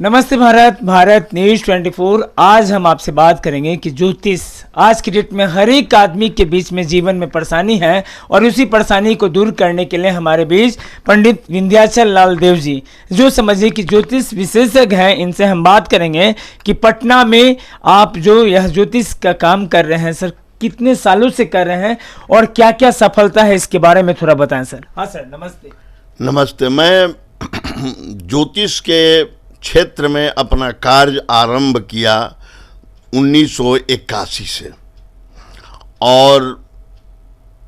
नमस्ते भारत, भारत न्यूज 24। आज हम आपसे बात करेंगे कि ज्योतिष आज की डेट में हर एक आदमी के बीच में जीवन में परेशानी है और उसी परेशानी को दूर करने के लिए हमारे बीच पंडित विंध्याचल लाल देव जी, जो समझिए कि ज्योतिष विशेषज्ञ हैं, इनसे हम बात करेंगे कि पटना में आप जो यह ज्योतिष का काम कर रहे हैं सर, कितने सालों से कर रहे हैं और क्या क्या सफलता है, इसके बारे में थोड़ा बताएं सर। हाँ सर, नमस्ते। नमस्ते। मैं ज्योतिष के क्षेत्र में अपना कार्य आरंभ किया 1981 से, और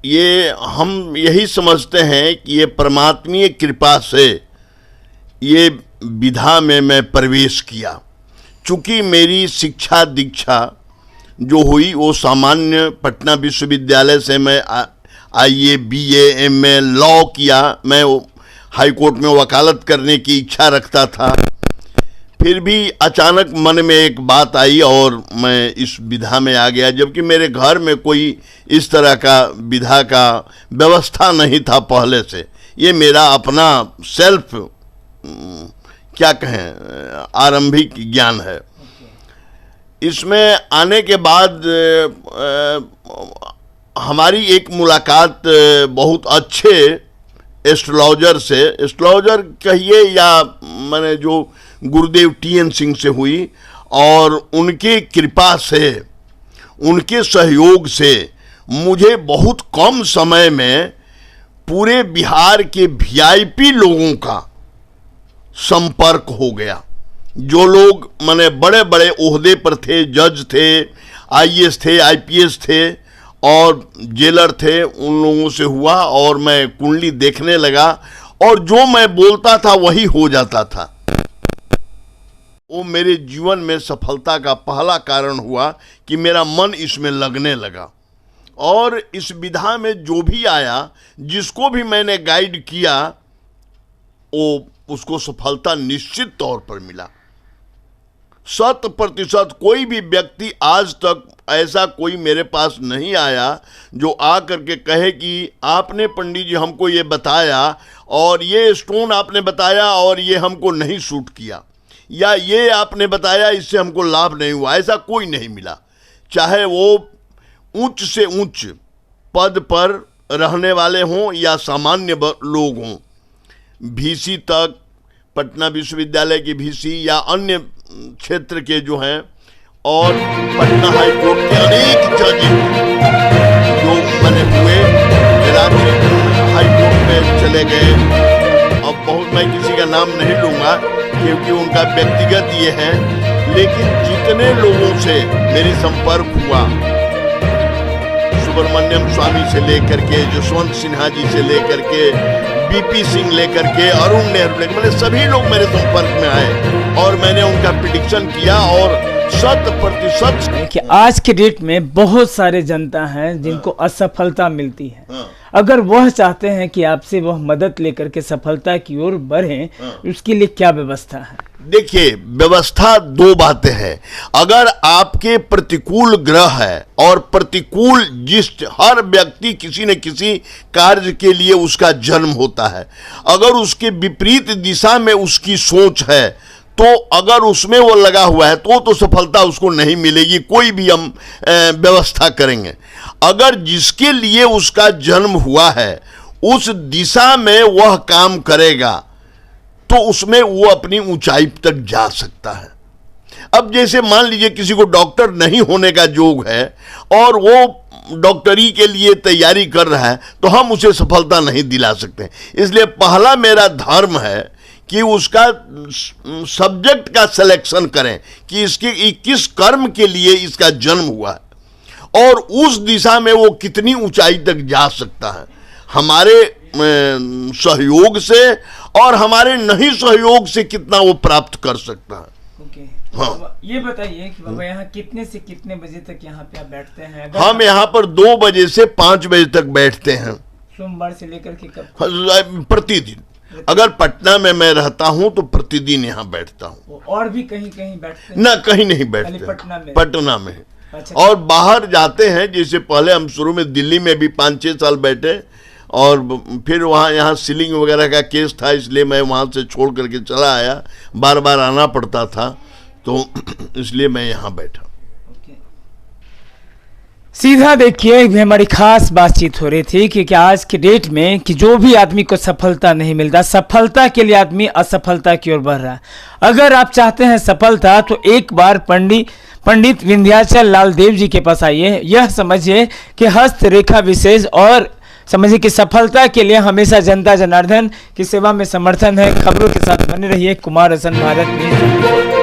ये हम यही समझते हैं कि ये परमात्मीय कृपा से ये विधा में मैं प्रवेश किया। चूँकि मेरी शिक्षा दीक्षा जो हुई वो सामान्य पटना विश्वविद्यालय से मैं IA BA MA लॉ किया। मैं हाई कोर्ट में वकालत करने की इच्छा रखता था। फिर भी अचानक मन में एक बात आई और मैं इस विधा में आ गया, जबकि मेरे घर में कोई इस तरह का विधा का व्यवस्था नहीं था पहले से। ये मेरा अपना सेल्फ क्या कहें आरंभिक ज्ञान है। इसमें आने के बाद हमारी एक मुलाकात बहुत अच्छे एस्ट्रोलॉजर से, एस्ट्रोलॉजर कहिए या मैंने जो गुरुदेव TN सिंह से हुई, और उनके कृपा से, उनके सहयोग से मुझे बहुत कम समय में पूरे बिहार के VIP लोगों का संपर्क हो गया। जो लोग माने बड़े बड़े ओहदे पर थे, जज थे, IAS थे, IPS थे और जेलर थे, उन लोगों से हुआ और मैं कुंडली देखने लगा और जो मैं बोलता था वही हो जाता था। वो मेरे जीवन में सफलता का पहला कारण हुआ कि मेरा मन इसमें लगने लगा, और इस विधा में जो भी आया, जिसको भी मैंने गाइड किया, वो उसको सफलता निश्चित तौर पर मिला। 100% कोई भी व्यक्ति आज तक ऐसा कोई मेरे पास नहीं आया जो आ करके कहे कि आपने पंडित जी हमको ये बताया और ये स्टोन आपने बताया और ये हमको नहीं सूट किया, या ये आपने बताया इससे हमको लाभ नहीं हुआ। ऐसा कोई नहीं मिला। चाहे वो उच्च से उच्च पद पर रहने वाले हों या सामान्य लोग हों, VC तक, पटना विश्वविद्यालय के VC या अन्य क्षेत्र के जो हैं, और पटना हाई कोर्ट के अनेक जज जो बने हुए, राज्य हाई कोर्ट में चले गए। अब बहुत मैं किसी का नाम नहीं लूँगा क्योंकि उनका व्यक्तिगत ये है, लेकिन जितने लोगों से मेरी संपर्क हुआ, सुब्रमण्यम स्वामी से लेकर के, जसवंत सिन्हा जी से लेकर के, BP सिंह लेकर के, अरुण नेहरू, मतलब सभी लोग मेरे संपर्क में आए और मैंने उनका प्रेडिक्शन किया और 100% कि आज के डेट में बहुत सारे जनता हैं जिनको असफलता मिलती है। अगर वह चाहते हैं कि आपसे वह मदद लेकर के सफलता की ओर बढ़ें, उसके लिए क्या व्यवस्था है? देखिए, व्यवस्था दो बातें हैं। अगर आपके प्रतिकूल ग्रह है और प्रतिकूल जिस्ट, हर व्यक्ति किसी न किसी कार्य के लिए उसका जन्म होता है। अगर उसके विपरीत दिशा में उसकी सोच है, तो अगर उसमें वो लगा हुआ है तो सफलता उसको नहीं मिलेगी, कोई भी हम व्यवस्था करेंगे। अगर जिसके लिए उसका जन्म हुआ है उस दिशा में वह काम करेगा तो उसमें वो अपनी ऊंचाई तक जा सकता है। अब जैसे मान लीजिए किसी को डॉक्टर नहीं होने का योग है और वो डॉक्टरी के लिए तैयारी कर रहा है, तो हम उसे सफलता नहीं दिला सकते। इसलिए पहला मेरा धर्म है कि उसका सब्जेक्ट का सिलेक्शन करें कि इसके किस कर्म के लिए इसका जन्म हुआ है और उस दिशा में वो कितनी ऊंचाई तक जा सकता है, हमारे सहयोग से और हमारे नहीं सहयोग से कितना वो प्राप्त कर सकता है। ओके। हाँ, ये बताइए कि बाबा यहाँ कितने से कितने बजे तक यहाँ पे आप बैठते हैं? हम यहाँ पर 2 बजे से 5 बजे तक बैठते हैं। सोमवार से लेकर के कब? प्रतिदिन। अगर पटना में मैं रहता हूं तो प्रतिदिन यहाँ बैठता हूँ। और भी कहीं कहीं बैठते हैं? ना, कहीं नहीं बैठते, पटना में। अच्छा। और बाहर जाते हैं, जैसे पहले हम शुरू में दिल्ली में भी 5-6 साल बैठे और फिर वहाँ यहाँ सीलिंग वगैरह का केस था, इसलिए मैं वहाँ से छोड़ करके चला आया, बार बार आना पड़ता था, तो इसलिए मैं यहाँ बैठा। सीधा देखिए, हमारी खास बातचीत हो रही थी कि आज के डेट में कि जो भी आदमी को सफलता नहीं मिलता, सफलता के लिए आदमी असफलता की ओर बढ़ रहा है। अगर आप चाहते हैं सफलता तो एक बार पंडित विंध्याचल लाल देव जी के पास आइए। यह समझिए कि हस्त रेखा विशेष और समझिए कि सफलता के लिए हमेशा जनता जनार्दन की सेवा में समर्थन है। खबरों के साथ बने रहिए कुमार हसन भारत न्यूज़।